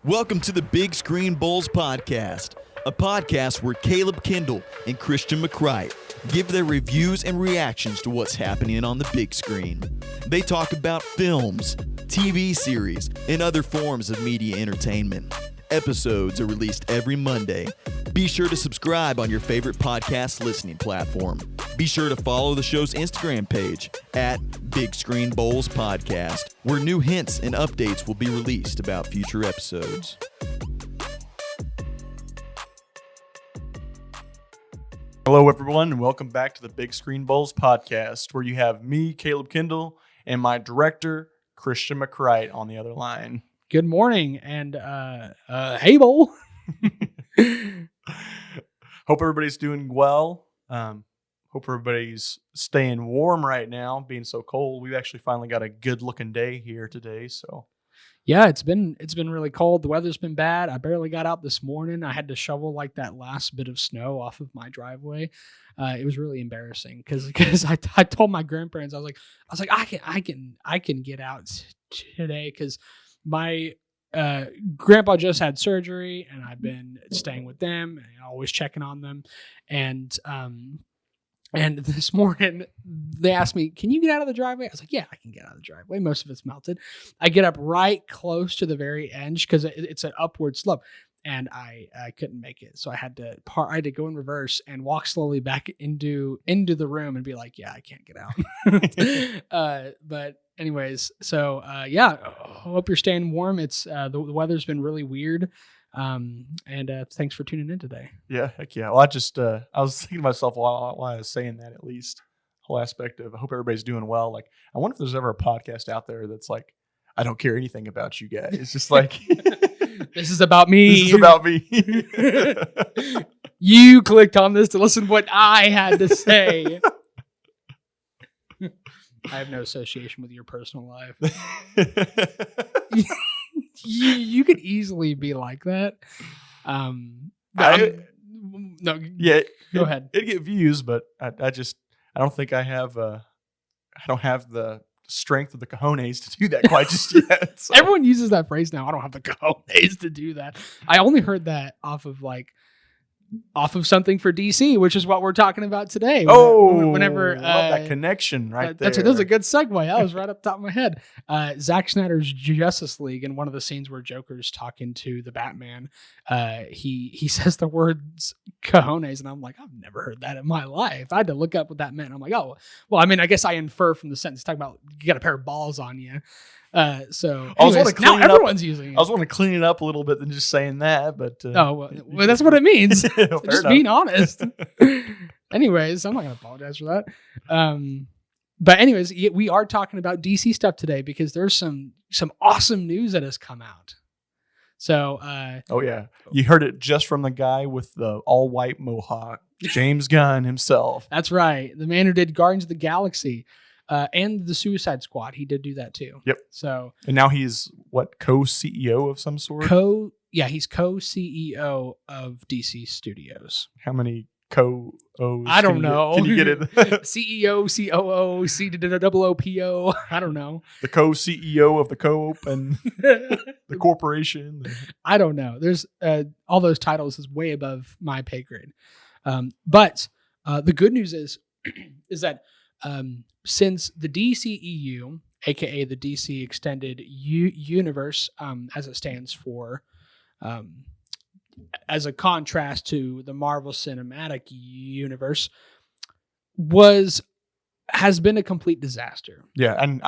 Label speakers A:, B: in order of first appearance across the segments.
A: Welcome to the Big Screen Bulls podcast, a podcast where Caleb Kindle and Christian McCrite give their reviews and reactions to what's happening on the big screen. They talk about films, TV series, and other forms of media entertainment. Episodes are released every Monday. Be sure to subscribe on your favorite podcast listening platform. Be sure to follow the show's Instagram page at Big Screen Bowls Podcast, where new hints and updates will be released about future episodes.
B: Hello, everyone, and welcome back to the Big Screen Bowls Podcast, where you have me, Caleb Kindle, and my director, Christian McCrite, on the other line.
C: Good morning, and hey, Bowl.
B: Hope everybody's doing well. Hope everybody's staying warm right now, being so cold. We've actually finally got a good-looking day here today, so.
C: Yeah, it's been really cold. The weather's been bad. I barely got out this morning. I had to shovel like that last bit of snow off of my driveway. It was really embarrassing because I told my grandparents I was like I can get out today because my grandpa just had surgery and I've been staying with them and always checking on them. And this morning they asked me, "Can you get out of the driveway?" I was like, "Yeah, I can get out of the driveway. Most of it's melted." I get up right close to the very edge because it's an upward slope, and I couldn't make it. So I had to go in reverse and walk slowly back into the room and be like, "Yeah, I can't get out." But anyways, so yeah, hope you're staying warm. It's the weather's been really weird. And thanks for tuning in today.
B: Yeah, heck yeah. Well, I was thinking to myself while I was saying that, at least, whole aspect of I hope everybody's doing well. Like, I wonder if there's ever a podcast out there that's like, I don't care anything about you guys. It's just like,
C: this is about me.
B: This is about me.
C: You clicked on this to listen to what I had to say. I have no association with your personal life. You could easily be like that. No,
B: yeah,
C: go ahead.
B: It'd get views, but I don't think I don't have the strength of the cojones to do that quite just yet. So.
C: Everyone uses that phrase now. I don't have the cojones to do that. I only heard that off of something for DC, which is what we're talking about today.
B: Whenever that connection right there.
C: That was a good segue. That was right up the top of my head. Zack Snyder's Justice League, and one of the scenes where Joker's talking to the Batman, he says the words cojones, and I'm like, I've never heard that in my life. I had to look up what that meant. I'm like, oh, well, I mean, I guess I infer from the sentence talking about you got a pair of balls on you. So anyways, now everyone's using it.
B: I was wanting to clean it up a little bit than just saying that, but
C: well, that's what it means. Just
B: enough.
C: being honest. Anyways, I'm not going to apologize for that. But anyways, we are talking about DC stuff today because there's some awesome news that has come out. So,
B: oh yeah, you heard it just from the guy with the all white mohawk, James Gunn himself.
C: That's right, the man who did Guardians of the Galaxy. And the Suicide Squad, he did do that too.
B: Yep.
C: So,
B: and now he's co-CEO of some sort.
C: He's co-CEO of DC Studios.
B: How many co-O's?
C: I don't know.
B: Can you get it?
C: CEO, COO, COOPO. I don't know.
B: The co-CEO of the co-op and the corporation.
C: I don't know. There's all those titles is way above my pay grade. But the good news is that. Since the DCEU, aka the DC Extended Universe, as it stands for, as a contrast to the Marvel Cinematic Universe, has been a complete disaster.
B: Yeah, and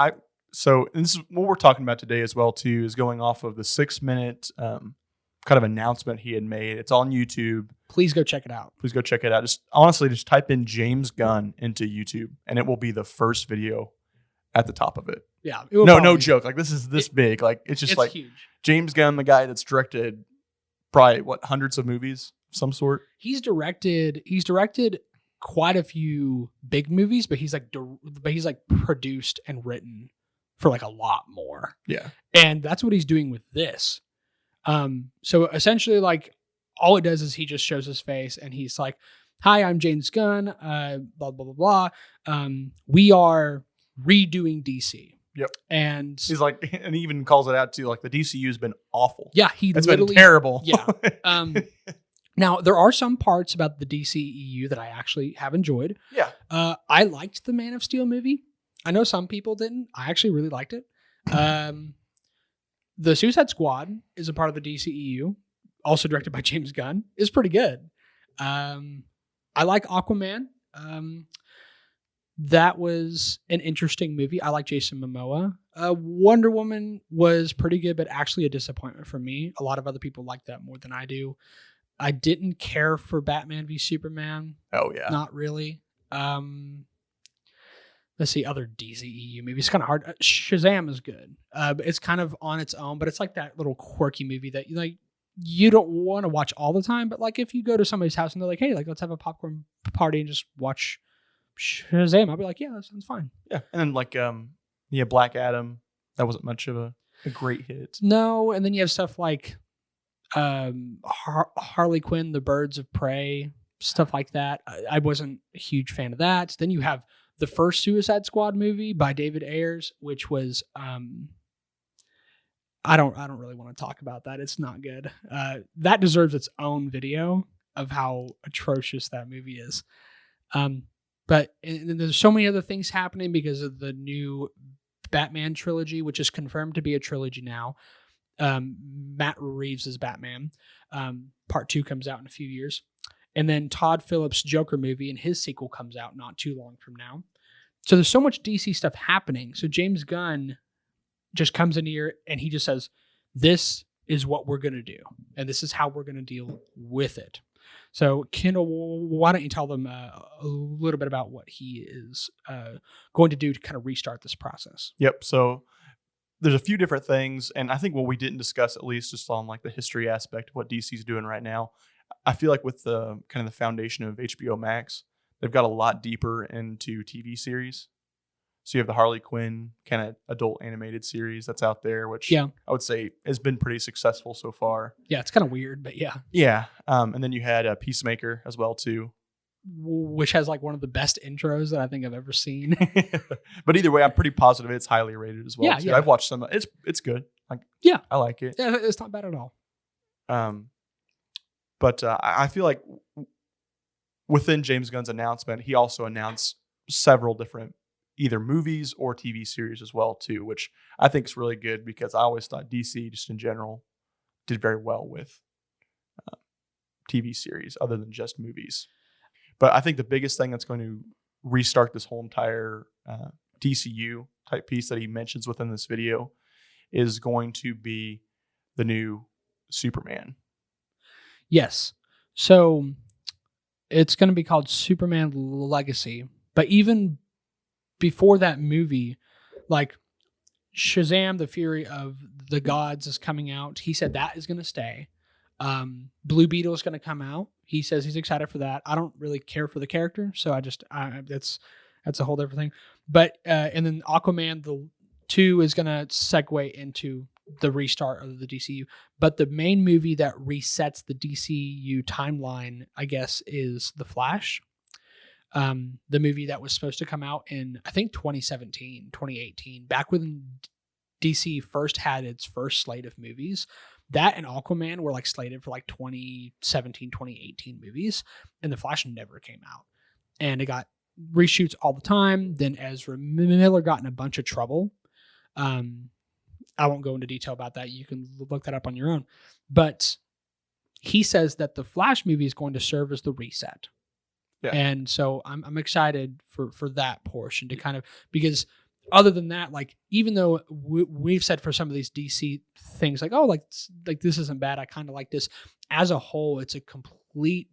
B: this is what we're talking about today as well too, is going off of the 6-minute kind of announcement he had made. It's on YouTube.
C: Please go check it out.
B: Just honestly, just type in James Gunn into YouTube and it will be the first video at the top of it.
C: Yeah.
B: No joke. Like this is this big. Like it's like
C: huge.
B: James Gunn, the guy that's directed probably hundreds of movies of some sort.
C: He's directed quite a few big movies, but he's produced and written for like a lot more.
B: Yeah.
C: And that's what he's doing with this. So essentially, like, all it does is he just shows his face and he's like, "Hi, I'm James Gunn, blah, blah, blah, blah. We are redoing DC.
B: Yep.
C: And
B: he's like, and he even calls it out too. Like the DCU has been awful.
C: yeah,
B: It's been terrible.
C: Yeah. Now there are some parts about the DCEU that I actually have enjoyed.
B: Yeah.
C: I liked the Man of Steel movie. I know some people didn't. I actually really liked it. The Suicide Squad is a part of the DCEU, also directed by James Gunn. Is pretty good. I like Aquaman. That was an interesting movie. I like Jason Momoa. Wonder Woman was pretty good, but actually a disappointment for me. A lot of other people like that more than I do. I didn't care for Batman v Superman.
B: Oh yeah,
C: not really. Let's see, other DCEU movies. It's kind of hard. Shazam is good. But it's kind of on its own, but it's like that little quirky movie that you don't want to watch all the time. But like if you go to somebody's house and they're like, hey, like let's have a popcorn party and just watch Shazam, I'll be like, yeah, that sounds fine.
B: Yeah, and then like Black Adam. That wasn't much of a great hit.
C: No, and then you have stuff like Harley Quinn, The Birds of Prey, stuff like that. I wasn't a huge fan of that. Then you have the first Suicide Squad movie by David Ayers, which was I don't really want to talk about that. It's not good. That deserves its own video of how atrocious that movie is. But there's so many other things happening because of the new Batman trilogy, which is confirmed to be a trilogy now. Matt Reeves is Batman. Part 2 comes out in a few years. And then Todd Phillips' Joker movie and his sequel comes out not too long from now. So there's so much DC stuff happening. So James Gunn just comes in here and he just says, this is what we're going to do. And this is how we're going to deal with it. So Kindle, why don't you tell them a little bit about what he is going to do to kind of restart this process?
B: Yep. So there's a few different things. And I think what we didn't discuss, at least just on like the history aspect of what DC's doing right now, I feel like with the kind of the foundation of HBO Max, they've got a lot deeper into TV series. So you have the Harley Quinn kind of adult animated series that's out there, which I would say has been pretty successful so far.
C: Yeah, it's kind of weird, but yeah.
B: Yeah. And then you had Peacemaker as well, too.
C: Which has like one of the best intros that I think I've ever seen.
B: But either way, I'm pretty positive it's highly rated as well.
C: Yeah.
B: I've watched some. It's good. I like it.
C: Yeah, it's not bad at all.
B: But I feel like within James Gunn's announcement, he also announced several different either movies or TV series as well, too, which I think is really good because I always thought DC, just in general, did very well with TV series other than just movies. But I think the biggest thing that's going to restart this whole entire DCU type piece that he mentions within this video is going to be the new Superman.
C: Yes. So it's going to be called Superman Legacy. But even before that movie, like Shazam, the Fury of the Gods is coming out. He said that is going to stay. Blue Beetle is going to come out. He says he's excited for that. I don't really care for the character, so that's a whole different thing. But and then Aquaman the 2 is going to segue into the restart of the DCU. But the main movie that resets the DCU timeline, I guess, is The Flash. The movie that was supposed to come out in, I think, 2017, 2018, back when DC first had its first slate of movies. That and Aquaman were like slated for like 2017, 2018 movies, and The Flash never came out. And it got reshoots all the time. Then Ezra Miller got in a bunch of trouble. I won't go into detail about that. You can look that up on your own. But he says that the Flash movie is going to serve as the reset. Yeah. And so I'm excited for that portion to kind of, because other than that, like, even though we've said for some of these DC things, like, oh, like this isn't bad, I kind of like this. As a whole, it's a complete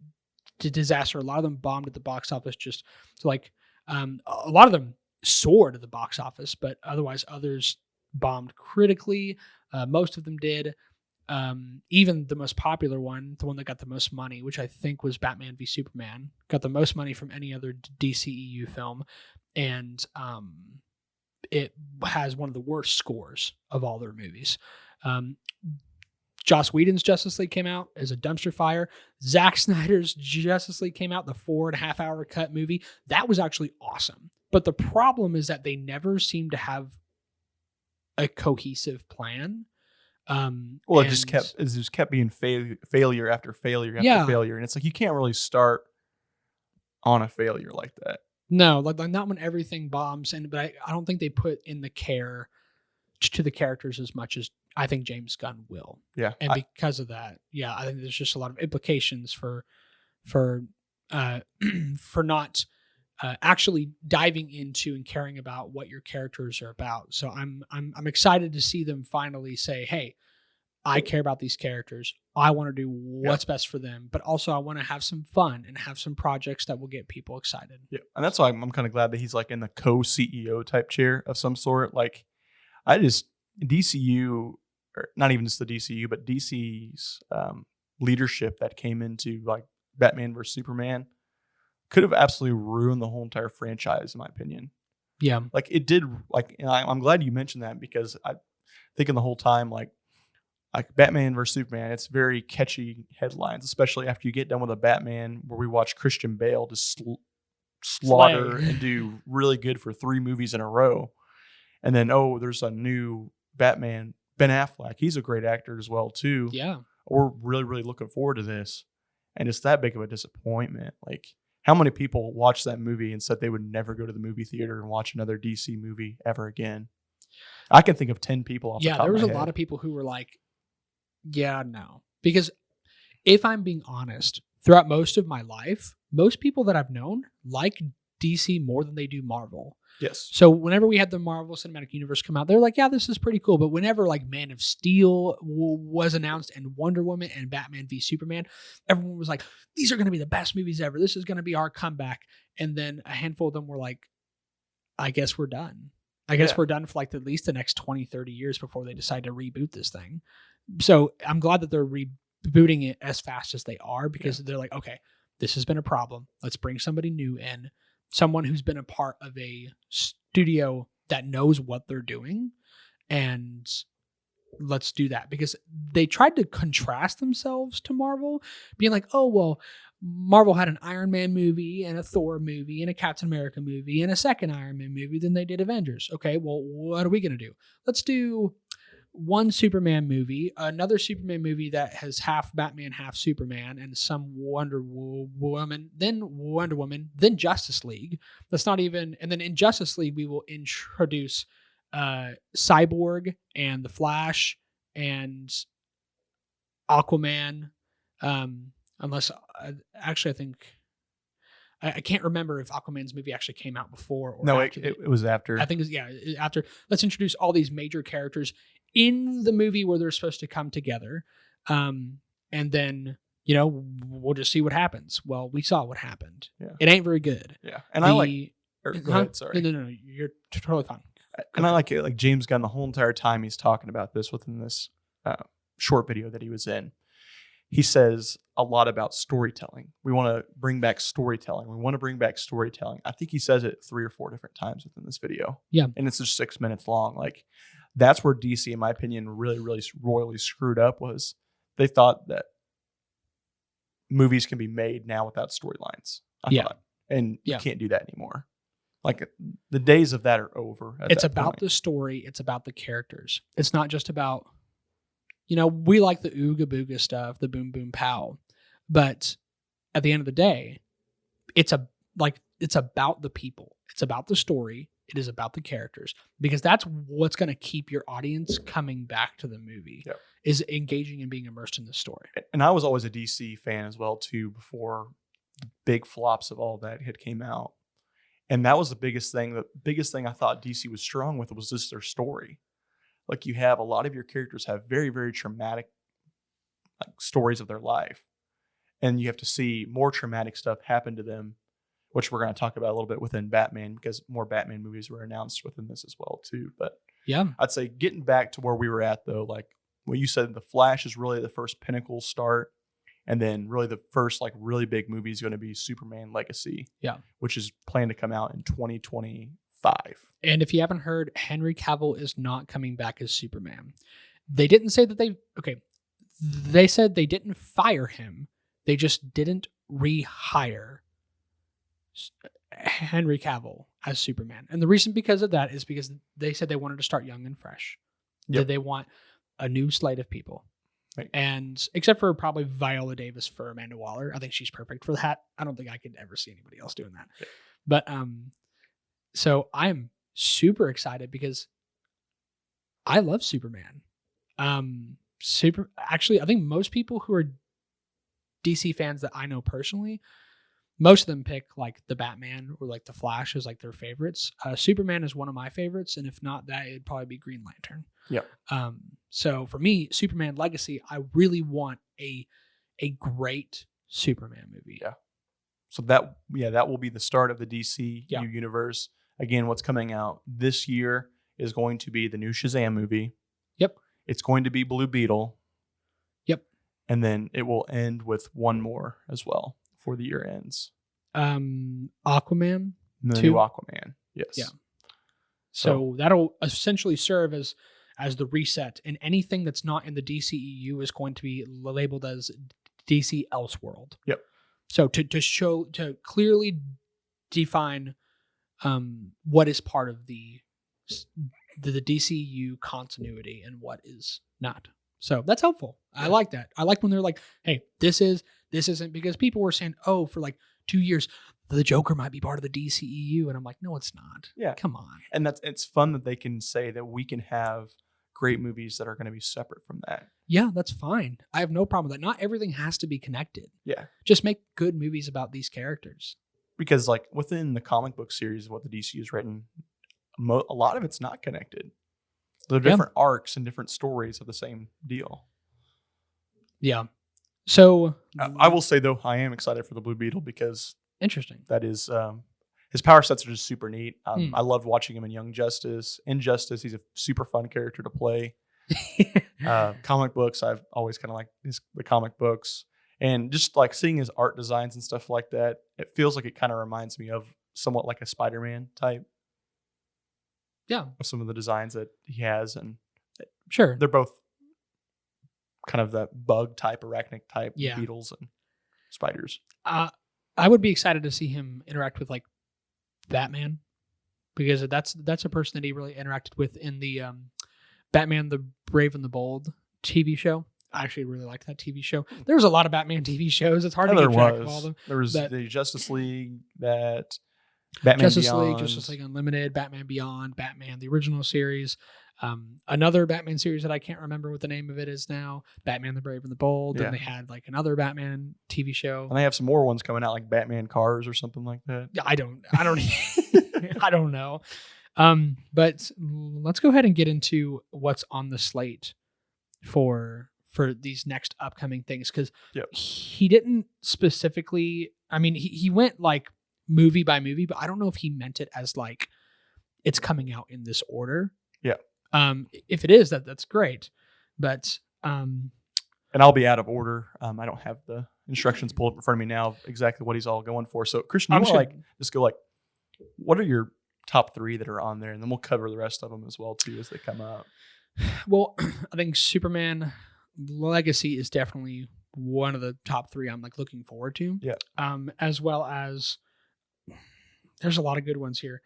C: disaster. A lot of them bombed at the box office. Just so like a lot of them soared at the box office, but otherwise others bombed critically. Most of them did. Even the most popular one, the one that got the most money, which I think was Batman v Superman, got the most money from any other DCEU film, and it has one of the worst scores of all their movies. Joss Whedon's Justice League came out as a dumpster fire. Zack Snyder's Justice League came out, the 4.5 hour cut movie. That was actually awesome. But the problem is that they never seem to have a cohesive plan.
B: Well, it just kept being failure after failure after failure, and it's like you can't really start on a failure like that.
C: No, like not when everything bombs, but I don't think they put in the care to the characters as much as I think James Gunn will.
B: Yeah,
C: and because of that, I think there's just a lot of implications for not actually diving into and caring about what your characters are about. So I'm excited to see them finally say, "Hey, I care about these characters. I want to do what's best for them, but also I want to have some fun and have some projects that will get people excited."
B: Yeah, and that's why I'm kind of glad that he's like in the co-CEO type chair of some sort. Like, DCU, or not even just the DCU, but DC's leadership that came into like Batman versus Superman could have absolutely ruined the whole entire franchise, in my opinion.
C: Yeah,
B: like it did. Like, and I'm glad you mentioned that, because I thinking the whole time like Batman versus Superman, it's very catchy headlines, especially after you get done with a Batman where we watch Christian Bale just slaughter and do really good for 3 movies in a row. And then, there's a new Batman, Ben Affleck. He's a great actor as well, too.
C: Yeah.
B: We're really, really looking forward to this. And it's that big of a disappointment. Like, how many people watched that movie and said they would never go to the movie theater and watch another DC movie ever again? I can think of 10 people off the top
C: there was
B: of
C: a
B: my head.
C: lot of people who were like, yeah, no. Because if I'm being honest, throughout most of my life, most people that I've known like DC more than they do Marvel.
B: Yes.
C: So whenever we had the Marvel Cinematic Universe come out, they're like, yeah, this is pretty cool. But whenever like Man of Steel was announced and Wonder Woman and Batman v Superman, everyone was like, these are going to be the best movies ever. This is going to be our comeback. And then a handful of them were like, I guess we're done. I guess we're done for like at least the next 20, 30 years before they decide to reboot this thing. So I'm glad that they're rebooting it as fast as they are, because they're like, okay, this has been a problem. Let's bring somebody new in, someone who's been a part of a studio that knows what they're doing, and let's do that. Because they tried to contrast themselves to Marvel, being like, oh, well, Marvel had an Iron Man movie and a Thor movie and a Captain America movie and a second Iron Man movie. Then they did Avengers. Okay, well, what are we going to do? Let's do one Superman movie, another Superman movie that has half Batman, half Superman, and some Wonder Woman, then Justice League. That's not even, and then in Justice League, we will introduce Cyborg and the Flash and Aquaman. Unless, actually, I think, I can't remember if Aquaman's movie actually came out before or
B: no,
C: after.
B: It was after.
C: I think it's after. Let's introduce all these major characters in the movie where they're supposed to come together. And then, we'll just see what happens. Well, we saw what happened. Yeah. It ain't very good.
B: Yeah. And go ahead, sorry.
C: No, you're totally fine.
B: And I like it. Like James Gunn, the whole entire time he's talking about this within this short video that he was in, he says a lot about storytelling. We want to bring back storytelling. I think he says it 3 or 4 different times within this video.
C: Yeah.
B: And it's just 6 minutes long. Like, that's where DC, in my opinion, really, really royally screwed up, was they thought that movies can be made now without storylines. I thought. And you can't do that anymore. Like, the days of that are over.
C: It's about the story. It's about the characters. It's not just about, we like the ooga booga stuff, the boom boom pow, but at the end of the day, it's about the people. It's about the story. It is about the characters, because that's what's going to keep your audience coming back to the movie, is engaging and being immersed in the story.
B: And I was always a DC fan as well, too, before the big flops of all that had came out. And that was the biggest thing. The biggest thing I thought DC was strong with was just their story. Like, you have a lot of your characters have very, very traumatic stories of their life. And you have to see more traumatic stuff happen to them, which we're going to talk about a little bit within Batman, because more Batman movies were announced within this as well, too. But I'd say getting back to where we were at, though, like what you said, The Flash is really the first pinnacle start. And then really the first really big movie is going to be Superman Legacy, which is planned to come out in 2025.
C: And if you haven't heard, Henry Cavill is not coming back as Superman. They didn't say that they said they didn't fire him. They just didn't rehire Henry Cavill as Superman. And the reason because of that is because they said they wanted to start young and fresh. that they want a new slate of people.
B: Right.
C: And except for probably Viola Davis for Amanda Waller, I think she's perfect for that. I don't think I could ever see anybody else doing that.
B: Yeah.
C: But so I'm super excited because I love Superman. Actually, I think most people who are DC fans that I know personally, most of them pick like the Batman or like the Flash as like their favorites. Superman is one of my favorites, and if not that, it'd probably be Green Lantern.
B: Yeah.
C: So for me, Superman Legacy, I really want a great Superman movie.
B: Yeah. So that will be the start of the DC
C: Yeah.
B: universe. Again, what's coming out this year is going to be the new Shazam movie.
C: Yep.
B: It's going to be Blue Beetle.
C: Yep.
B: And then it will end with one more as well before the year ends.
C: Aquaman.
B: The
C: 2.
B: new Aquaman. Yes.
C: Yeah. So that'll essentially serve as the reset, and anything that's not in the DCEU is going to be labeled as DC Elseworld.
B: Yep.
C: So to clearly define what is part of the DCEU continuity and what is not. So that's helpful. I like that. I like when they're like, hey, this isn't, because people were saying, oh, for like 2 years, the Joker might be part of the DCEU. And I'm like, no, it's not.
B: Yeah.
C: Come on.
B: And it's fun that they can say that we can have great movies that are going to be separate from that.
C: Yeah, that's fine. I have no problem with that. Not everything has to be connected.
B: Yeah.
C: Just make good movies about these characters.
B: Because like within the comic book series of what the DC has written, a lot of it's not connected. They're different arcs and different stories of the same deal.
C: Yeah. So
B: I will say though, I am excited for the Blue Beetle because
C: interesting.
B: that is his power sets are just super neat. I loved watching him in Young Justice. In Justice, he's a super fun character to play. Comic books, I've always kind of liked the comic books, and just like seeing his art designs and stuff like that, it feels like it kind of reminds me of somewhat like a Spider-Man type.
C: Yeah,
B: of some of the designs that he has, and
C: sure,
B: they're both kind of that bug type, arachnid type, beetles and spiders.
C: I would be excited to see him interact with like Batman, because that's a person that he really interacted with in the Batman the Brave and the Bold TV show. I actually really liked that TV show. There was a lot of Batman TV shows. It's hard to keep track of all of them.
B: There was the Justice League, that Batman Beyond.
C: Justice League Unlimited, Batman Beyond, Batman the original series. Another Batman series that I can't remember what the name of it is now. Batman the Brave and the Bold. And they had like another Batman TV show.
B: And they have some more ones coming out, like Batman Cars or something like that.
C: I don't I don't know. But let's go ahead and get into what's on the slate for these next upcoming things, because he didn't specifically. I mean, he went like movie by movie, but I don't know if he meant it as like it's coming out in this order.
B: Yeah.
C: If it is, that's great. But
B: and I'll be out of order. I don't have the instructions pulled up in front of me now of exactly what he's all going for. So Christian, you want to just go like, what are your top 3 that are on there, and then we'll cover the rest of them as well too as they come out.
C: Well, I think Superman Legacy is definitely one of the top 3 I'm like looking forward to.
B: Yeah.
C: As well as there's a lot of good ones here.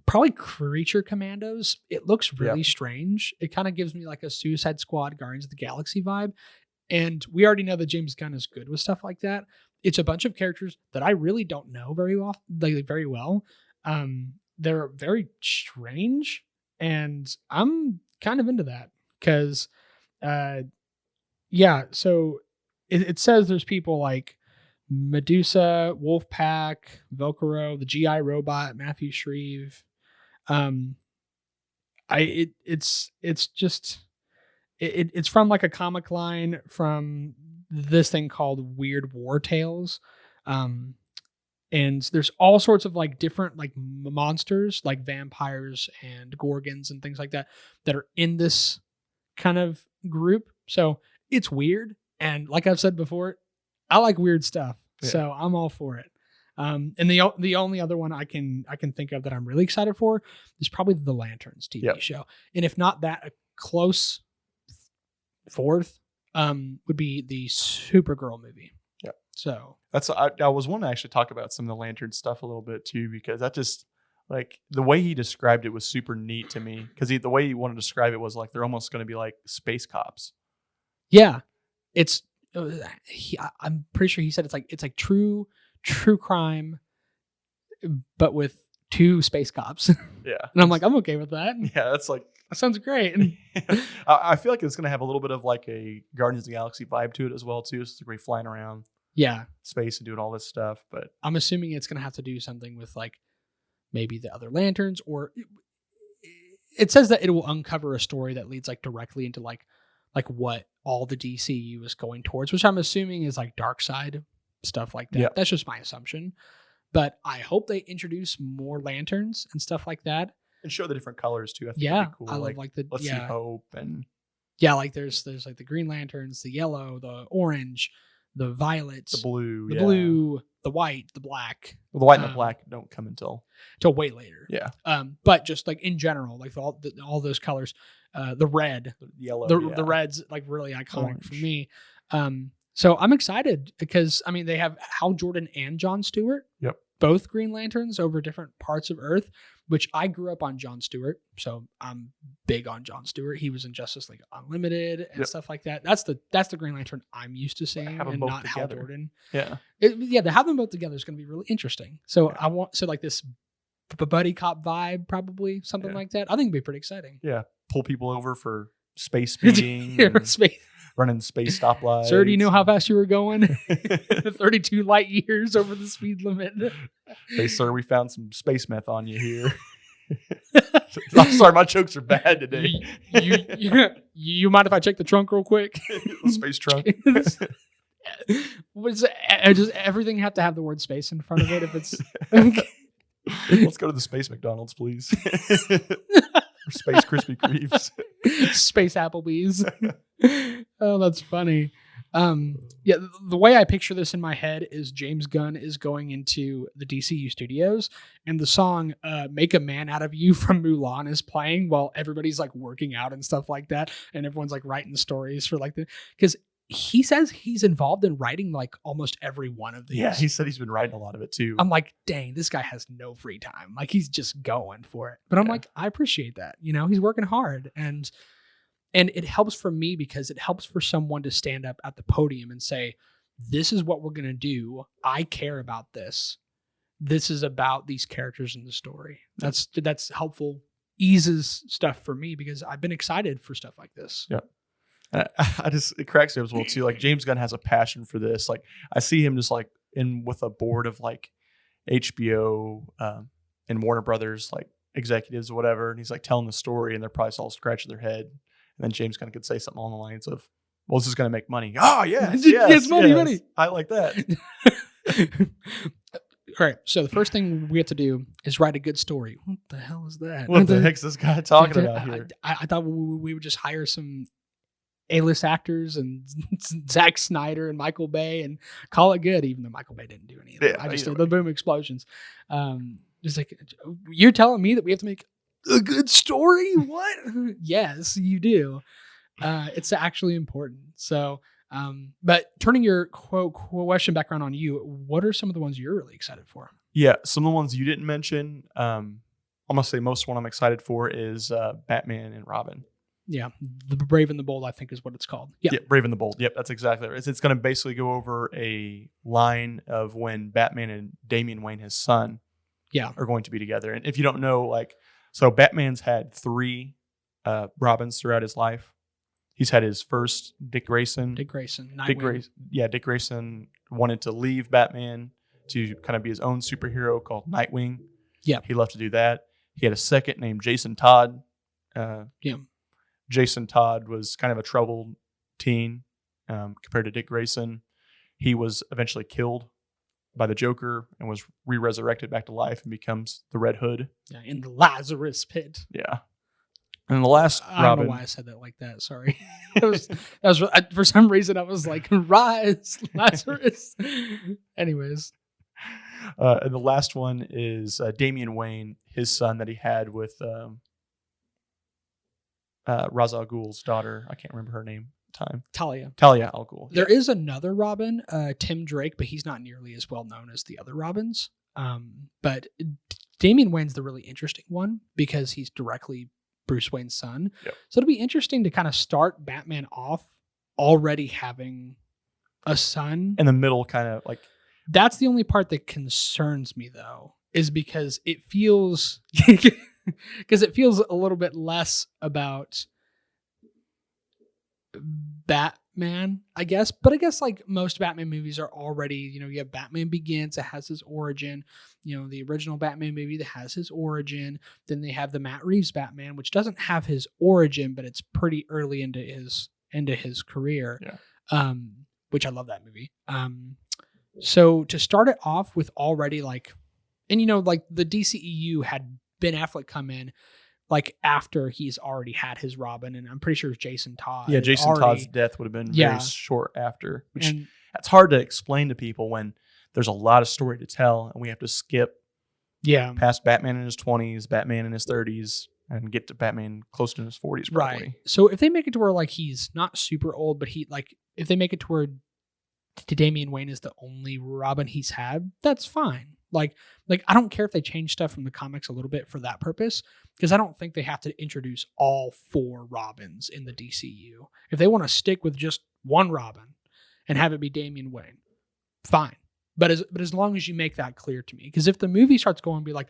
C: Probably Creature Commandos. It looks really strange. It kind of gives me like a Suicide Squad, Guardians of the Galaxy vibe. And we already know that James Gunn is good with stuff like that. It's a bunch of characters that I really don't know very well. They're very strange, and I'm kind of into that because, so it says there's people like Medusa, Wolfpack, Velcro, the GI Robot, Matthew Shreve. It's from like a comic line from this thing called Weird War Tales. And there's all sorts of like different like monsters, like vampires and gorgons and things like that are in this kind of group. So it's weird. And like I've said before, I like weird stuff. Yeah. So I'm all for it. And the only other one I can think of that I'm really excited for is probably the Lanterns TV show. And if not that, a close fourth would be the Supergirl movie. Yeah. So
B: I was wanting to actually talk about some of the Lantern stuff a little bit too, because Like the way he described it was super neat to me because the way he wanted to describe it was like they're almost going to be like space cops.
C: Yeah, it's. I'm pretty sure he said it's like true crime, but with 2 space cops.
B: Yeah,
C: And I'm like, I'm okay with that.
B: yeah, that's like
C: That sounds great.
B: I feel like it's going to have a little bit of like a Guardians of the Galaxy vibe to it as well too. So it's going to be flying around
C: Yeah,
B: space and doing all this stuff. But
C: I'm assuming it's going to have to do something with like maybe the other lanterns, or it says that it will uncover a story that leads like directly into like what all the DCU is going towards, which I'm assuming is like dark side stuff like that.
B: Yeah.
C: That's just my assumption. But I hope they introduce more lanterns and stuff like that.
B: and show the different colors too. I think
C: Yeah,
B: that'd be cool.
C: I love like the
B: let's see hope and
C: yeah, like there's like the Green Lanterns, the yellow, the orange, the violet,
B: the blue,
C: the blue, the white, the black.
B: Well, the white and the black don't come until
C: way later.
B: yeah,
C: But just like in general, like all those colors, the red,
B: the yellow,
C: the red's like really iconic for
B: Orange.
C: me. So I'm excited because I mean they have Hal Jordan and Jon Stewart.
B: Yep.
C: Both Green Lanterns over different parts of Earth, which I grew up on Jon Stewart, so I'm big on Jon Stewart. He was in Justice League Unlimited and
B: Yep.
C: stuff like that. That's the Green Lantern I'm used to seeing,
B: Have 'em
C: and
B: both
C: not Hal
B: together.
C: Jordan.
B: yeah.
C: To have them both together is going to be really interesting. So
B: Yeah.
C: I want like this buddy cop vibe, probably something
B: Yeah.
C: like that. I think it'd be pretty exciting.
B: Pull people over for space speeding,
C: Here,
B: and
C: space.
B: running space stoplights.
C: Sir, do you know how fast you were going? 32 light years over the speed limit.
B: Hey, sir, we found some space meth on you here. I'm sorry, my jokes are bad today.
C: You mind if I check the trunk real quick?
B: Space trunk.
C: Does everything have to have the word space in front of it? If it's
B: Let's go to the space McDonald's, please. Or space Krispy Kremes.
C: Space Applebee's. Oh, that's funny. Yeah, the way I picture this in my head is James Gunn is going into the DCU studios and the song Make a Man Out of You from Mulan is playing while everybody's like working out and stuff like that. And everyone's like writing stories for like because he says he's involved in writing like almost every one of these.
B: Yeah, he said he's been writing a lot of it too.
C: I'm like, dang, this guy has no free time. Like he's just going for it. But I'm
B: Yeah.
C: like, I appreciate that. You know, he's working hard and it helps for me because it helps for someone to stand up at the podium and say, this is what we're going to do. I care about this. This is about these characters in the story. That's helpful, eases stuff for me because I've been excited for stuff like this.
B: Yeah. It cracks me up as well too. Like James Gunn has a passion for this. Like I see him just like in with a board of like HBO and Warner Brothers like executives or whatever, and he's like telling the story, and they're probably all scratching their head. And then James Gunn could say something along the lines of, "Well, this is going to make money." Oh yes,
C: Yes, money.
B: I like that.
C: All right. So the first thing we have to do is write a good story. What the hell is that?
B: What the heck's this guy talking about here?
C: I thought we would just hire some A-list actors and Zack Snyder and Michael Bay and call it good, even though Michael Bay didn't do any of it.
B: Yeah,
C: I just
B: either
C: did the boom explosions. Just like, you're telling me that we have to make a good story? What? Yes, you do. It's actually important. So, but turning your question back around on you, what are some of the ones you're really excited for?
B: Yeah, some of the ones you didn't mention. I'm gonna say most one I'm excited for is Batman and Robin.
C: Yeah, the Brave and the Bold, I think, is what it's called. Yeah,
B: Brave and the Bold. Yep, that's exactly right. It's going to basically go over a line of when Batman and Damian Wayne, his son, are going to be together. And if you don't know, like, so Batman's had 3 Robins throughout his life. He's had his first, Dick Grayson.
C: Dick
B: Grayson wanted to leave Batman to kind of be his own superhero called Nightwing.
C: Yeah.
B: He left to do that. He had a second named Jason Todd. Jason Todd was kind of a troubled teen compared to Dick Grayson. He was eventually killed by the Joker and was re-resurrected back to life and becomes the Red Hood.
C: Yeah, in the Lazarus pit.
B: Yeah. And the last
C: I don't
B: Robin.
C: know why I said that like that. Sorry. that was for some reason I was like, rise, Lazarus. Anyways.
B: And the last one is Damian Wayne, his son that he had with Ra's al Ghul's daughter. I can't remember her name at the time. Talia al Ghul.
C: There is another Robin, Tim Drake, but he's not nearly as well known as the other Robins. But Damian Wayne's the really interesting one because he's directly Bruce Wayne's son.
B: Yep.
C: So it'll be interesting to kind of start Batman off already having a son.
B: In the middle, kind of like.
C: That's the only part that concerns me, though, is because it feels a little bit less about Batman, I guess. But I guess like most Batman movies are already, you have Batman Begins that has his origin, the original Batman movie that has his origin. Then they have the Matt Reeves Batman, which doesn't have his origin, but it's pretty early into his career.
B: Yeah.
C: Which I love that movie. So to start it off with already like, and like the DCEU had Ben Affleck come in like after he's already had his Robin, and I'm pretty sure it's Jason Todd.
B: Yeah, Jason Todd's death would have been very short after, which that's hard to explain to people when there's a lot of story to tell and we have to skip past Batman in his 20s, Batman in his 30s, and get to Batman close to his 40s probably.
C: Right. So if they make it to where like he's not super old, but if they make it to where Damian Wayne is the only Robin he's had, that's fine. Like I don't care if they change stuff from the comics a little bit for that purpose, because I don't think they have to introduce all 4 Robins in the DCU. If they want to stick with just one Robin and have it be Damian Wayne, fine. But as long as you make that clear to me, because if the movie starts going and be like,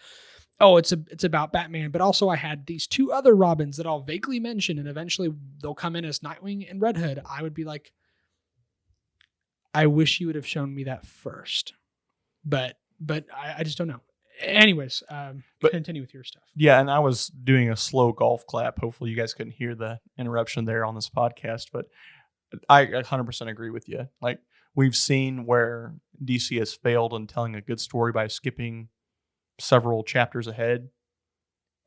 C: oh, it's about Batman, but also I had these 2 other Robins that I'll vaguely mention, and eventually they'll come in as Nightwing and Red Hood, I would be like, I wish you would have shown me that first. But I just don't know. Anyways, continue with your stuff.
B: Yeah, and I was doing a slow golf clap. Hopefully you guys couldn't hear the interruption there on this podcast, but I 100% agree with you. Like, we've seen where DC has failed in telling a good story by skipping several chapters ahead.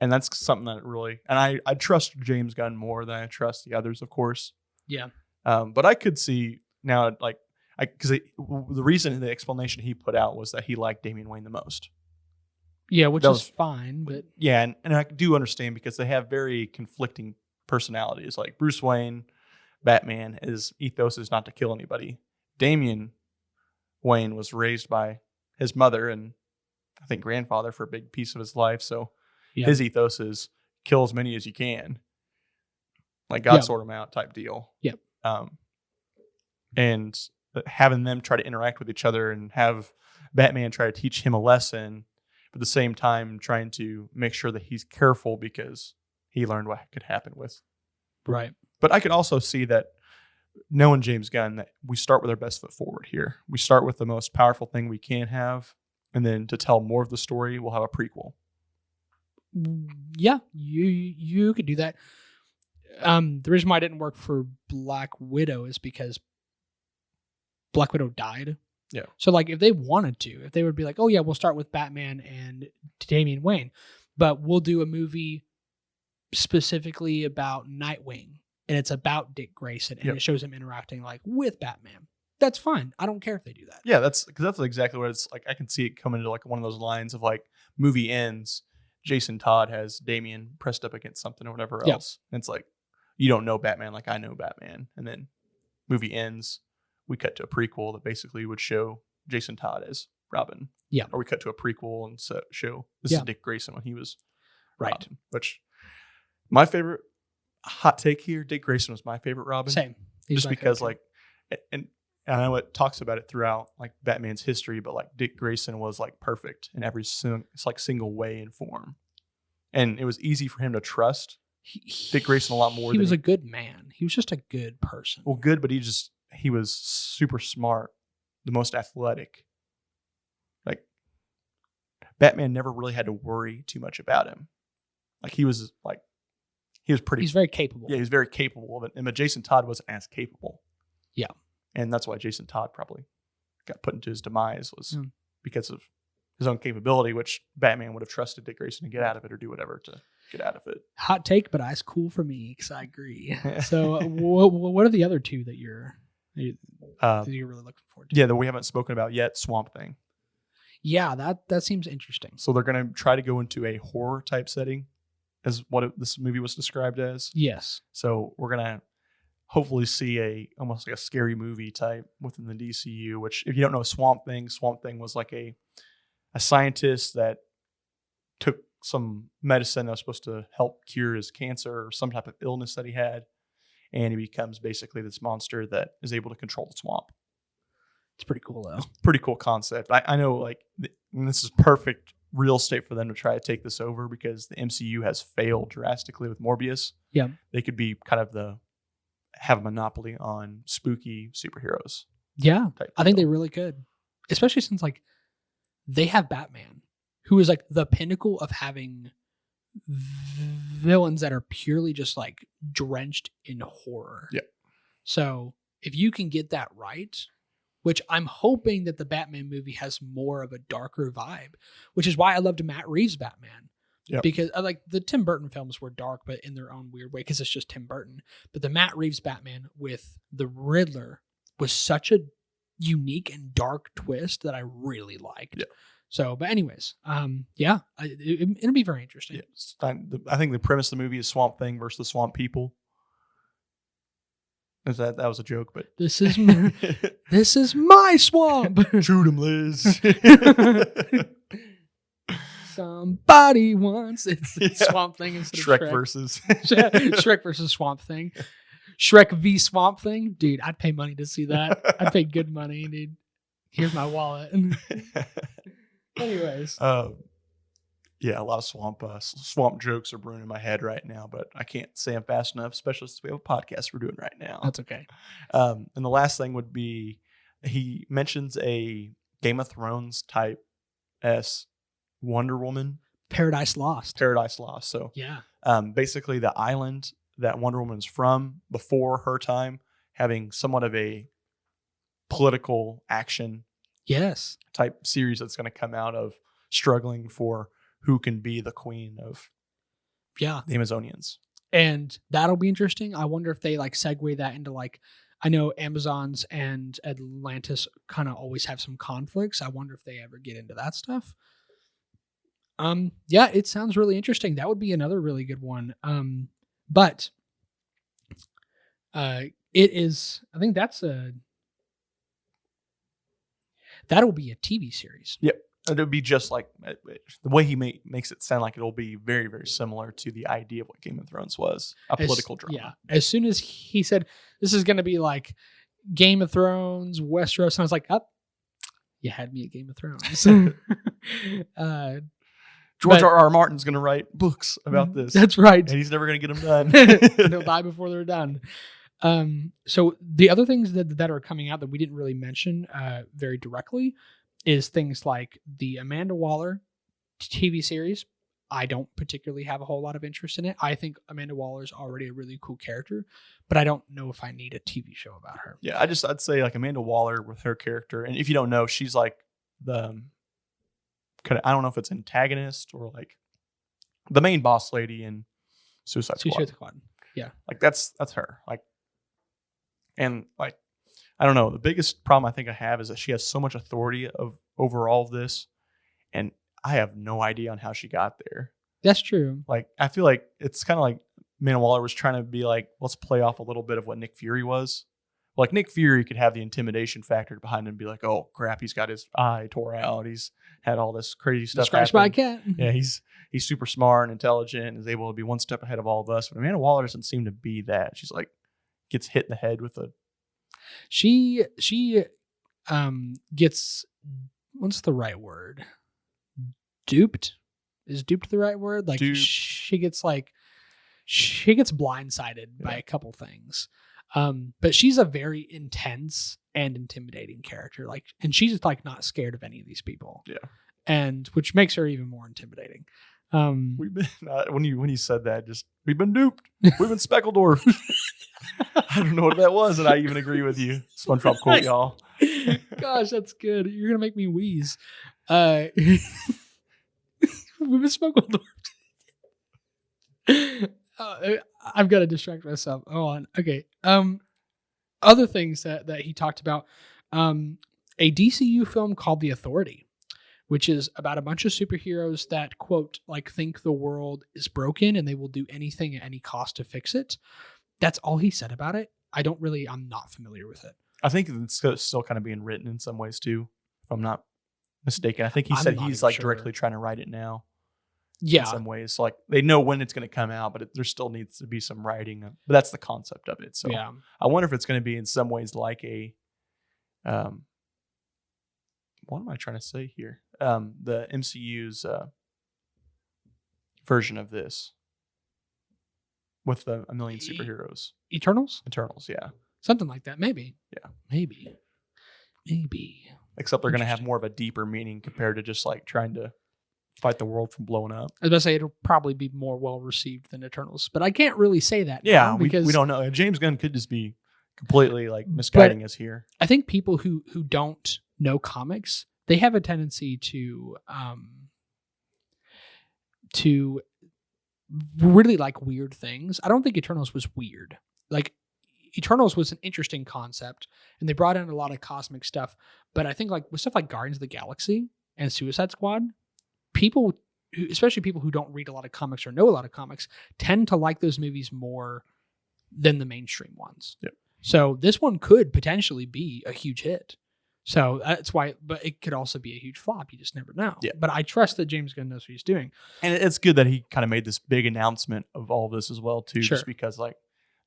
B: And that's something that really, and I trust James Gunn more than I trust the others, of course.
C: Yeah.
B: But I could see now, like, because the reason, the explanation he put out was that he liked Damian Wayne the most.
C: Yeah, which is fine, but
B: yeah, and I do understand because they have very conflicting personalities. Like Bruce Wayne, Batman, his ethos is not to kill anybody. Damian Wayne was raised by his mother and I think grandfather for a big piece of his life, so his ethos is kill as many as you can, like God sort them out type deal.
C: Yep.
B: And having them try to interact with each other and have Batman try to teach him a lesson, but at the same time trying to make sure that he's careful because he learned what could happen with.
C: Right.
B: But I could also see that, knowing James Gunn, that we start with our best foot forward here. We start with the most powerful thing we can have, and then to tell more of the story, we'll have a prequel.
C: Yeah, you could do that. The reason why it didn't work for Black Widow is because Black Widow died.
B: Yeah.
C: So like if they wanted to, if they would be like, oh yeah, we'll start with Batman and Damian Wayne, but we'll do a movie specifically about Nightwing and it's about Dick Grayson and it shows him interacting like with Batman. That's fine. I don't care if they do that.
B: Yeah, that's exactly what it's like. I can see it coming into like one of those lines of like movie ends. Jason Todd has Damian pressed up against something or whatever else. And it's like, you don't know Batman like I know Batman. And then movie ends. We cut to a prequel that basically would show Jason Todd as Robin.
C: Yeah.
B: Or we cut to a prequel and show this is Dick Grayson when he was Robin. Which, my favorite hot take here, Dick Grayson was my favorite Robin.
C: Same.
B: Just because like, and I know it talks about it throughout like Batman's history, but like Dick Grayson was like perfect in every single way and form. And it was easy for him to trust Dick Grayson a lot more.
C: He was a good man. He was just a good person.
B: Well, good, but he was super smart, the most athletic. Like, Batman never really had to worry too much about him. Like, he was pretty.
C: He's very capable.
B: Yeah, he was very capable of it. But Jason Todd wasn't as capable.
C: Yeah.
B: And that's why Jason Todd probably got put into his demise, was because of his own capability, which Batman would have trusted Dick Grayson to get out of it or do whatever to get out of it.
C: Hot take, but ice cool for me because I agree. So what are the other two that you're really looking forward to?
B: Yeah, that we haven't spoken about yet, Swamp Thing.
C: Yeah, that seems interesting.
B: So they're going to try to go into a horror type setting as what this movie was described as.
C: Yes.
B: So we're going to hopefully see almost like a scary movie type within the DCU, which if you don't know Swamp Thing was like a scientist that took some medicine that was supposed to help cure his cancer or some type of illness that he had. And he becomes basically this monster that is able to control the swamp.
C: It's pretty cool, though.
B: Pretty cool concept. I know, like, and this is perfect real estate for them to try to take this over because the MCU has failed drastically with Morbius.
C: Yeah.
B: They could be kind of have a monopoly on spooky superheroes.
C: Yeah. I think they really could. Especially since, like, they have Batman, who is, like, the pinnacle of having villains that are purely just, like, drenched in horror.
B: Yeah.
C: So if you can get that right, which I'm hoping that the Batman movie has more of a darker vibe, which is why I loved Matt Reeves' Batman.
B: Yep.
C: Because like the Tim Burton films were dark, but in their own weird way, because it's just Tim Burton. But the Matt Reeves Batman with the Riddler was such a unique and dark twist that I really liked.
B: Yeah.
C: So, but anyways, it'll be very interesting.
B: Yeah. I think the premise of the movie is Swamp Thing versus the Swamp People. That was a joke, but
C: this is my swamp.
B: Shoot him, Liz.
C: Somebody wants it's Swamp Thing instead of Shrek
B: versus
C: Shrek versus Swamp Thing. Shrek v Swamp Thing, dude. I'd pay money to see that. I'd pay good money, dude. Here's my wallet. Anyways,
B: yeah, a lot of swamp jokes are brewing in my head right now, but I can't say them fast enough, especially since we have a podcast we're doing right now.
C: That's okay.
B: And the last thing would be he mentions a Game of Thrones type Wonder Woman.
C: Paradise Lost.
B: So
C: yeah,
B: basically the island that Wonder Woman's from before her time, having somewhat of a political action type series that's going to come out of struggling for who can be the queen of the Amazonians.
C: And that'll be interesting. I wonder if they like segue that into like, I know Amazons and Atlantis kind of always have some conflicts. I wonder if they ever get into that stuff. Yeah, it sounds really interesting. That would be another really good one. But it is, I think that'll be a TV series.
B: Yep. It'll be just like the way he makes it sound like it'll be very, very similar to the idea of what Game of Thrones was, a political drama.
C: Yeah. As soon as he said, this is going to be like Game of Thrones, Westeros, and I was like, you had me at Game of Thrones.
B: George R.R. Martin's going to write books about this.
C: That's right.
B: And he's never going to get them done.
C: They'll die before they're done. So the other things that are coming out that we didn't really mention very directly is things like the Amanda Waller TV series. I don't particularly have a whole lot of interest in it. I think Amanda Waller is already a really cool character, but I don't know if I need a TV show about her.
B: Yeah, I'd say like Amanda Waller with her character, and if you don't know, she's like the I don't know if it's antagonist or like the main boss lady in Suicide Squad.
C: Yeah,
B: like that's her. Like, and like, I don't know. The biggest problem I think I have is that she has so much authority over all of this, and I have no idea on how she got there.
C: That's true.
B: Like, I feel like it's kind of like Amanda Waller was trying to be like, let's play off a little bit of what Nick Fury was. Like, Nick Fury could have the intimidation factor behind him and be like, oh crap, he's got his eye tore out. He's had all this crazy stuff.
C: Scratched by a cat.
B: Yeah, he's super smart and intelligent and is able to be one step ahead of all of us. But Amanda Waller doesn't seem to be that. She's like, gets hit in the head with a.
C: She gets, what's the right word? Duped? Is duped the right word? Like she gets blindsided by a couple things. But she's a very intense and intimidating character. Like, and she's like not scared of any of these people.
B: Yeah.
C: And which makes her even more intimidating.
B: We've been when you said that, we've been duped. We've been Speckledorf. I don't know what that was, and I even agree with you. SpongeBob quote, y'all.
C: Gosh, that's good. You're gonna make me wheeze. We've been Speckledorf. I've got to distract myself. Hold on. Okay. Other things that he talked about. A DCU film called The Authority, which is about a bunch of superheroes that, quote, like think the world is broken and they will do anything at any cost to fix it. That's all he said about it. I'm not familiar with it.
B: I think it's still kind of being written in some ways too, if I'm not mistaken. I think he said he's like directly trying to write it now. in some ways. So, like, they know when it's going to come out, but there still needs to be some writing. But that's the concept of it. So
C: Yeah.
B: I wonder if it's going to be in some ways like a, what am I trying to say here? The MCU's version of this with a million superheroes.
C: Eternals?
B: Eternals, yeah.
C: Something like that. Maybe.
B: Yeah.
C: Maybe.
B: Except they're going to have more of a deeper meaning compared to just like trying to fight the world from blowing up.
C: I was about to say it'll probably be more well received than Eternals, but I can't really say that.
B: Yeah,
C: now because
B: we don't know. James Gunn could just be completely like misguiding us here.
C: I think people who don't know comics, they have a tendency to really like weird things. I don't think Eternals was weird. Like, Eternals was an interesting concept, and they brought in a lot of cosmic stuff. But I think like with stuff like Guardians of the Galaxy and Suicide Squad, people, especially people who don't read a lot of comics or know a lot of comics, tend to like those movies more than the mainstream ones.
B: Yep.
C: So this one could potentially be a huge hit. So that's why, but it could also be a huge flop. You just never know.
B: Yeah.
C: But I trust that James Gunn knows what he's doing.
B: And it's good that he kind of made this big announcement of all this as well, too,
C: Sure.
B: just because like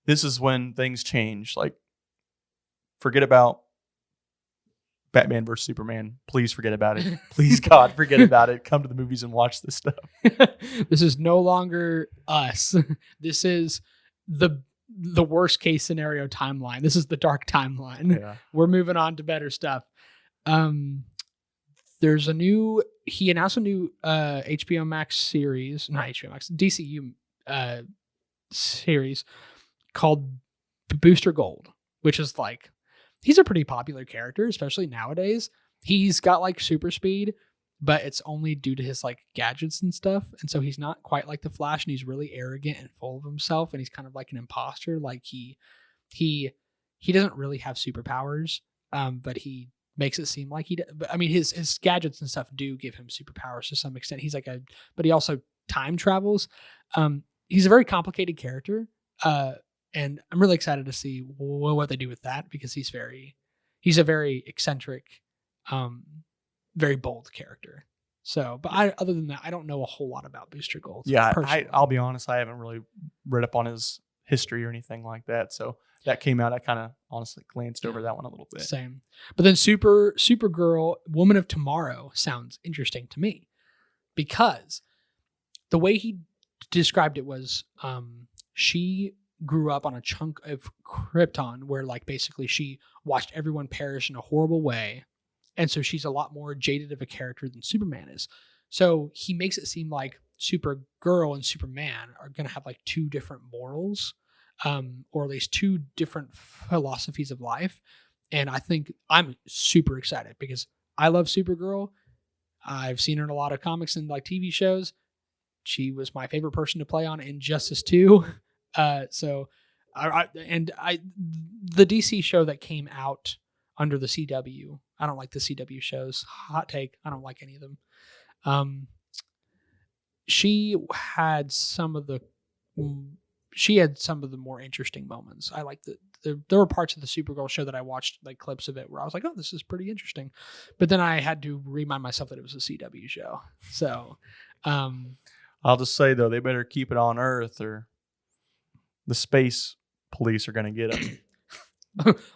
B: this is when things change. Like, forget about Batman versus Superman. Please forget about it. Please, God, forget about it. Come to the movies and watch this stuff.
C: This is no longer us. This is the worst case scenario timeline. This is the dark timeline.
B: Yeah.
C: We're moving on to better stuff. There's he announced a new HBO Max series, not HBO Max, DCU series called Booster Gold, which is like, he's a pretty popular character, especially nowadays. He's got like super speed, but it's only due to his like gadgets and stuff. And so he's not quite like the Flash, and he's really arrogant and full of himself, and he's kind of like an imposter. Like he doesn't really have superpowers, but he makes it seem like he does. But I mean, his gadgets and stuff do give him superpowers to some extent. He's like but he also time travels. He's a very complicated character. And I'm really excited to see what they do with that, because he's a very eccentric, very bold character. So, but other than that, I don't know a whole lot about Booster Gold.
B: Yeah,
C: personally.
B: I'll be honest. I haven't really read up on his history or anything like that. So that came out. I kind of honestly glanced over that one a little bit.
C: Same. But then Supergirl, Woman of Tomorrow sounds interesting to me, because the way he described it was she grew up on a chunk of Krypton where like basically she watched everyone perish in a horrible way. And so she's a lot more jaded of a character than Superman is. So he makes it seem like Supergirl and Superman are going to have like two different morals, or at least two different philosophies of life. And I think I'm super excited because I love Supergirl. I've seen her in a lot of comics and like TV shows. She was my favorite person to play on Injustice 2. The DC show that came out under the CW, I don't like the CW shows. Hot take. I don't like any of them. She had some of the more interesting moments. I like there were parts of the Supergirl show that I watched, like clips of it, where I was like, oh, this is pretty interesting. But then I had to remind myself that it was a CW show. So,
B: I'll just say though, they better keep it on Earth, or the space police are going to get them.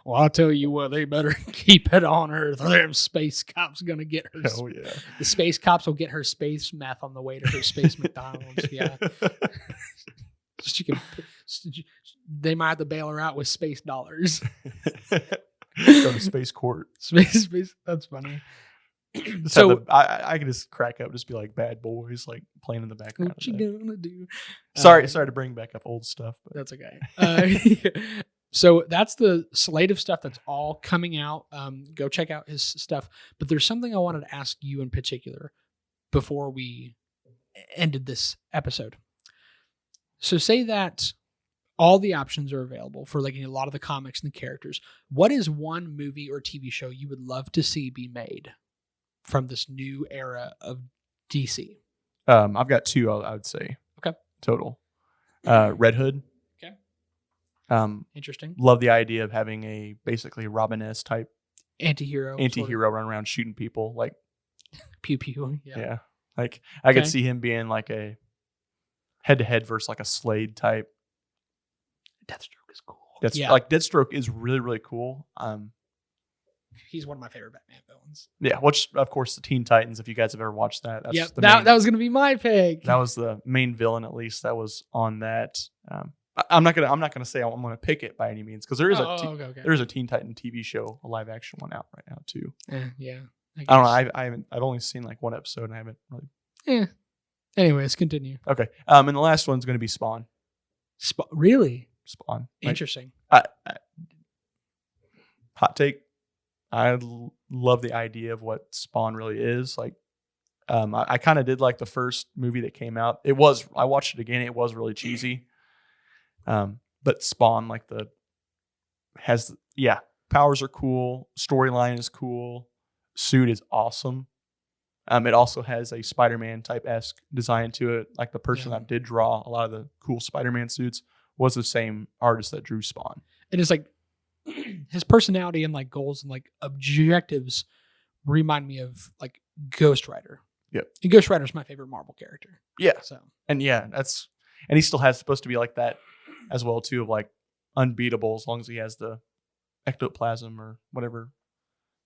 C: well, I'll tell you what, they better keep it on Earth, or them space cops going to get her.
B: Oh yeah,
C: the space cops will get her space meth on the way to her space McDonald's. Yeah, they might have to bail her out with space dollars.
B: Go to space court.
C: Space. That's funny.
B: So I can just crack up, just be like Bad Boys, like playing in the background.
C: What you gonna do?
B: Sorry to bring back up old stuff, but
C: that's okay. So that's the slate of stuff that's all coming out. Go check out his stuff. But there's something I wanted to ask you in particular before we ended this episode. So say that all the options are available for like a lot of the comics and the characters. What is one movie or TV show you would love to see be made from this new era of DC?
B: I've got two, I would say.
C: Okay.
B: Total. Red Hood.
C: Okay.
B: Interesting. Love the idea of having a basically Robin-esque type
C: anti-hero
B: run around shooting people, like
C: pew pew.
B: Yeah. Like I could
C: Okay.
B: see him being like a head-to-head versus like a Slade type.
C: Deathstroke is cool.
B: That's
C: yeah,
B: like Deathstroke is really, really cool.
C: he's one of my favorite Batman villains.
B: Yeah, which of course the Teen Titans. If you guys have ever watched that, that's
C: Yep,
B: the
C: that
B: main,
C: was gonna be my pick.
B: that was the main villain, at least that was on that. I'm not gonna say I'm gonna pick it by any means, because there is
C: okay.
B: there is a Teen Titan TV show, a live action one out right now too.
C: Yeah.
B: I don't know. I've only seen like one episode and I haven't really.
C: Yeah. Anyways, continue.
B: Okay. And the last one's going to be Spawn.
C: Really
B: Spawn.
C: interesting.
B: Hot take. I love the idea of what Spawn really is. Like, I kind of did like the first movie that came out. I watched it again. It was really cheesy. But Spawn, like powers are cool. Storyline is cool. Suit is awesome. It also has a Spider-Man type-esque design to it. Like the person that did draw a lot of the cool Spider-Man suits was the same artist that drew Spawn.
C: And it's like his personality and like goals and like objectives remind me of like Ghost Rider.
B: Yep.
C: And Ghost Rider is my favorite Marvel character.
B: Yeah.
C: So
B: And he still has supposed to be like that as well too, of like unbeatable as long as he has the ectoplasm or whatever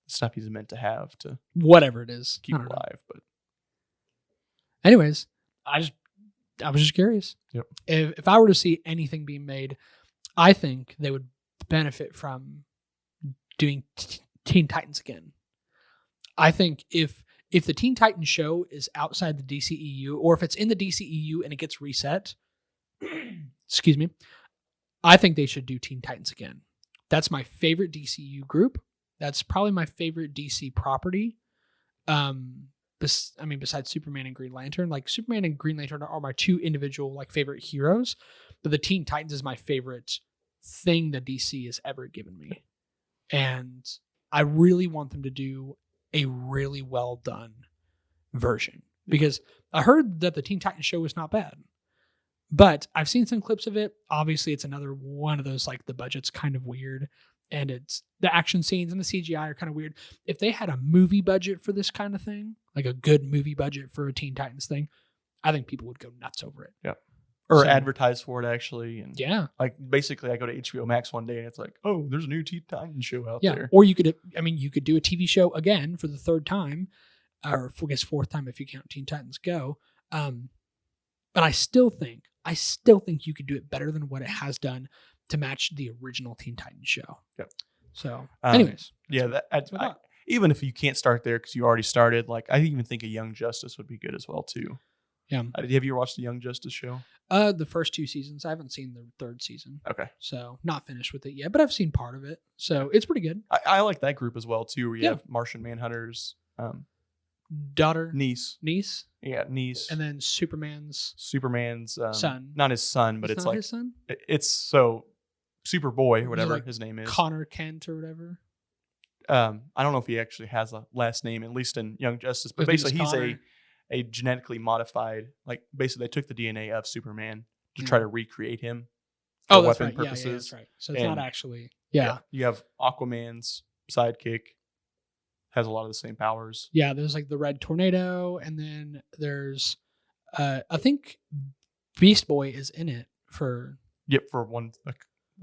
B: stuff he's meant to have to
C: whatever it is,
B: keep
C: I don't know.
B: alive. But
C: Anyways, I was just curious.
B: Yep.
C: If I were to see anything being made, I think they would benefit from doing Teen Titans again. I think if the Teen Titans show is outside the DCEU, or if it's in the DCEU and it gets reset, excuse me, I think they should do Teen Titans again. That's my favorite DCU group. That's probably my favorite DC property. Besides Superman and Green Lantern, like Superman and Green Lantern are my two individual like favorite heroes, but the Teen Titans is my favorite thing that DC has ever given me. And I really want them to do a really well done version, because I heard that the Teen Titans show was not bad, but I've seen some clips of it. Obviously it's another one of those, like the budget's kind of weird and it's the action scenes and the CGI are kind of weird. If they had a movie budget for this kind of thing, like a good movie budget for a Teen Titans thing, I think people would go nuts over it.
B: Yeah. Or
C: So-
B: advertise for it actually. And
C: Yeah.
B: like basically I go to HBO Max one day and it's like, oh, there's a new Teen Titans show out
C: Yeah.
B: there.
C: Or you could do a TV show again for the third time, or I guess fourth time if you count Teen Titans Go. But I still think you could do it better than what it has done to match the original Teen Titans show.
B: Yep.
C: So, anyways,
B: Yeah,
C: that's what I thought.
B: even if you can't start there because you already started, like I even think a Young Justice would be good as well too.
C: Yeah.
B: Have you ever watched the Young Justice show?
C: The first two seasons. I haven't seen the third season,
B: Okay.
C: so not finished with it yet, but I've seen part of it, so it's pretty good.
B: I like that group as well too. Where you
C: Yeah.
B: have Martian Manhunter's
C: Daughter,
B: niece,
C: niece, and then Superman's
B: Superman's
C: son.
B: not his son, but
C: It's
B: it's
C: not
B: like
C: his son,
B: it's so Superboy, whatever
C: like
B: his name is.
C: Connor Kent or whatever.
B: I don't know if he actually has a last name, at least in Young Justice, but
C: His name is
B: basically he's
C: Connor.
B: a genetically modified, like basically they took the DNA of Superman to try to recreate him for
C: That's
B: weapon
C: right. Yeah,
B: purposes.
C: that's right. So it's not
B: And-
C: actually. Yeah.
B: You have Aquaman's sidekick, has a lot of the same powers.
C: Yeah, there's like the Red Tornado, and then there's I think Beast Boy is in it for
B: Yep, for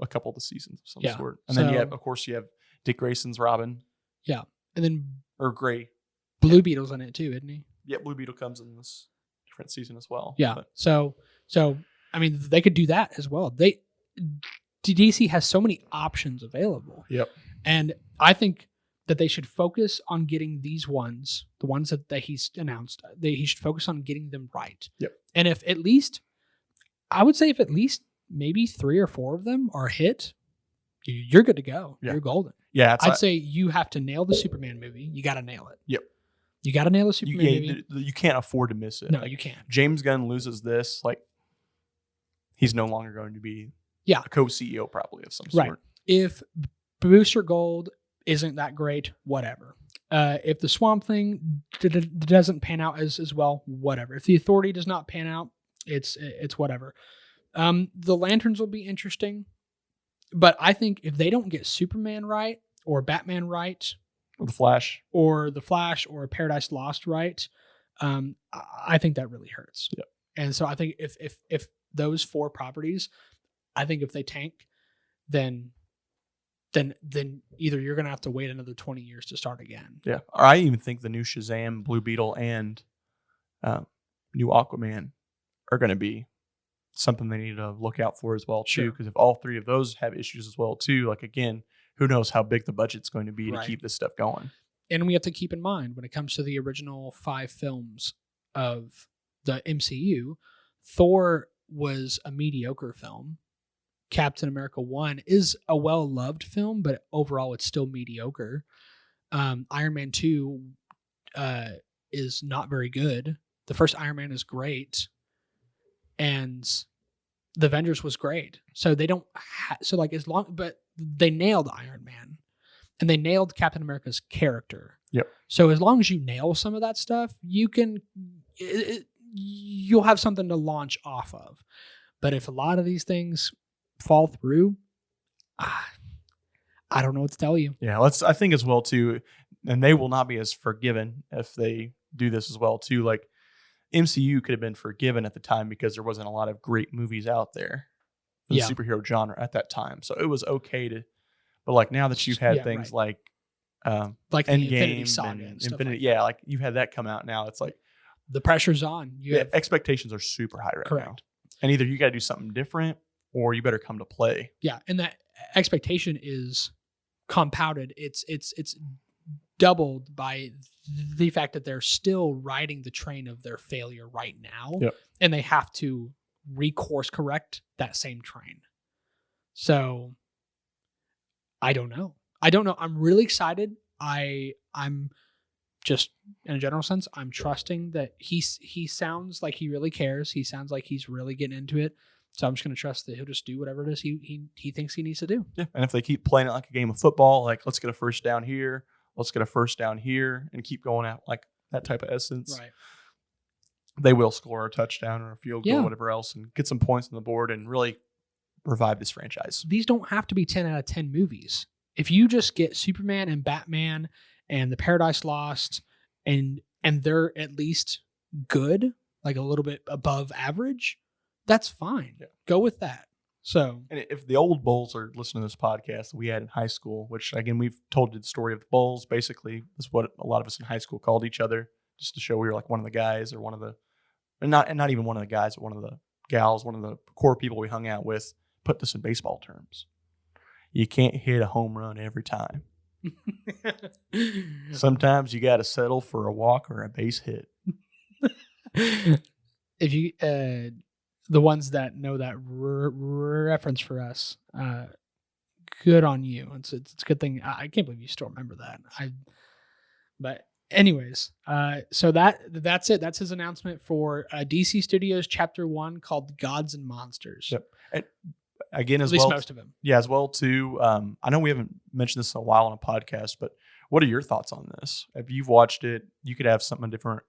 B: a couple of the seasons of some
C: Yeah,
B: sort. And then you
C: so-
B: have, of course, you have Dick Grayson's Robin
C: and then
B: or Gray.
C: Blue Beetle's in it too, isn't he?
B: Yeah, Blue Beetle comes in this different season as well.
C: Yeah.
B: But
C: So I mean they could do that as well. DC has so many options available.
B: Yep.
C: And I think that they should focus on getting these ones, the ones that he's announced, he should focus on getting them right.
B: Yep.
C: And if at least maybe 3 or 4 of them are a hit, you're good to go.
B: Yeah.
C: You're golden.
B: yeah,
C: I'd say you have to nail the Superman movie. You got to nail it.
B: Yep.
C: You got to nail the Superman movie.
B: you can't afford to miss it.
C: No,
B: Like,
C: you can't.
B: James Gunn loses this, like he's no longer going to be
C: Yeah.
B: a co-CEO probably of some
C: Right.
B: sort.
C: If Booster Gold isn't that great, whatever. If the Swamp Thing doesn't pan out as well, whatever. If the Authority does not pan out, it's whatever. The Lanterns will be interesting, but I think if they don't get Superman right or Batman right
B: Or the Flash.
C: or the Flash or Paradise Lost right, I think that really hurts.
B: Yep.
C: And so I think if those 4 properties, I think if they tank, then either you're going to have to wait another 20 years to start again.
B: Yeah. Or I even think the new Shazam, Blue Beetle, and new Aquaman are going to be something they need to look out for as well, too. Because if all 3 of those have issues as well, too, like, again, who knows how big the budget's going to be to keep this stuff going.
C: And we have to keep in mind, when it comes to the original 5 films of the MCU, Thor was a mediocre film. Captain America 1 is a well-loved film, but overall it's still mediocre. Iron Man 2 is not very good. The first Iron Man is great. And the Avengers was great. So they don't but they nailed Iron Man and they nailed Captain America's character.
B: Yep.
C: So as long as you nail some of that stuff, you'll have something to launch off of. But if a lot of these things fall through, I don't know what to tell you.
B: Yeah, I think as well too, and they will not be as forgiven if they do this as well too. Like, MCU could have been forgiven at the time because there wasn't a lot of great movies out there for the superhero genre at that time. So it was okay to, but like now that you've had things like
C: the Infinity Saga and stuff
B: Infinity, like you've had that come out now. It's like
C: the pressure's on.
B: Expectations are super high right now. And either you got to do something different or you better come to play.
C: Yeah, and that expectation is compounded. It's doubled by the fact that they're still riding the train of their failure right now.
B: Yep.
C: And they have to recourse correct that same train. So I don't know. I'm really excited. I'm just, in a general sense, I'm trusting that he sounds like he really cares. He sounds like he's really getting into it. So I'm just going to trust that he'll just do whatever it is he thinks he needs to do.
B: Yeah. And if they keep playing it like a game of football, like let's get a first down here, let's get a first down here, and keep going out like that type of essence.
C: Right.
B: They will score a touchdown or a field goal or whatever else and get some points on the board and really revive this franchise.
C: These don't have to be 10 out of 10 movies. If you just get Superman and Batman and the Paradise Lost and they're at least good, like a little bit above average, that's fine. Yeah. Go with that. So,
B: and if the old Bulls are listening to this podcast that we had in high school, which again, we've told you the story of the Bulls, basically is what a lot of us in high school called each other, just to show we were like one of the guys or one of the, and not even one of the guys, but one of the gals, one of the core people we hung out with. Put this in baseball terms. You can't hit a home run every time. Sometimes you got to settle for a walk or a base hit.
C: If you, the ones that know that reference for us, good on you. It's a good thing. I can't believe you still remember that. But anyways, so that's it. That's his announcement for DC Studios Chapter 1 called Gods and Monsters.
B: Yep. And again,
C: at least most of them.
B: Yeah, as well too. I know we haven't mentioned this in a while on a podcast, but what are your thoughts on this? If you've watched it, you could have something different,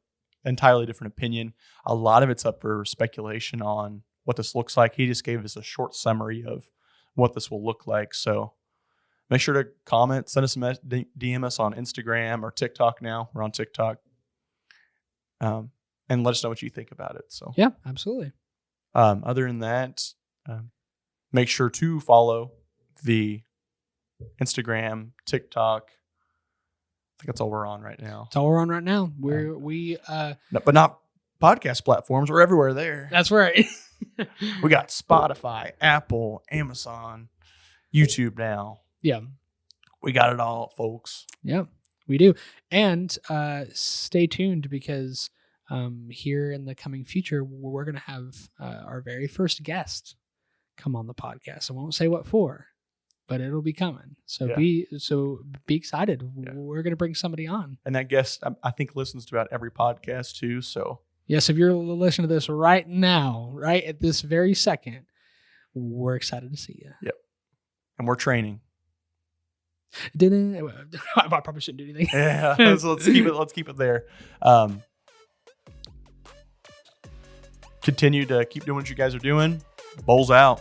B: entirely different opinion. A lot of it's up for speculation on what this looks like. He just gave us a short summary of what this will look like. So make sure to comment, send us a DM us on Instagram or TikTok now. We're on TikTok. And let us know what you think about it. So
C: yeah, absolutely.
B: Other than that, make sure to follow the Instagram, TikTok. I think that's all we're on right now.
C: That's all we're on right now.
B: But not podcast platforms. We're everywhere there.
C: That's right.
B: We got Spotify, Apple, Amazon, YouTube now.
C: Yeah.
B: We got it all, folks.
C: Yeah, we do. And stay tuned because here in the coming future, we're going to have our very first guest come on the podcast. I won't say what for, but it'll be coming. So be excited. Yeah. We're going to bring somebody on.
B: And that guest, I think, listens to about every podcast too. So
C: yes, if you're listening to this right now, right at this very second, we're excited to see you.
B: Yep. And we're training.
C: I probably shouldn't do anything.
B: Yeah. Let's keep it there. Continue to keep doing what you guys are doing. Bulls out.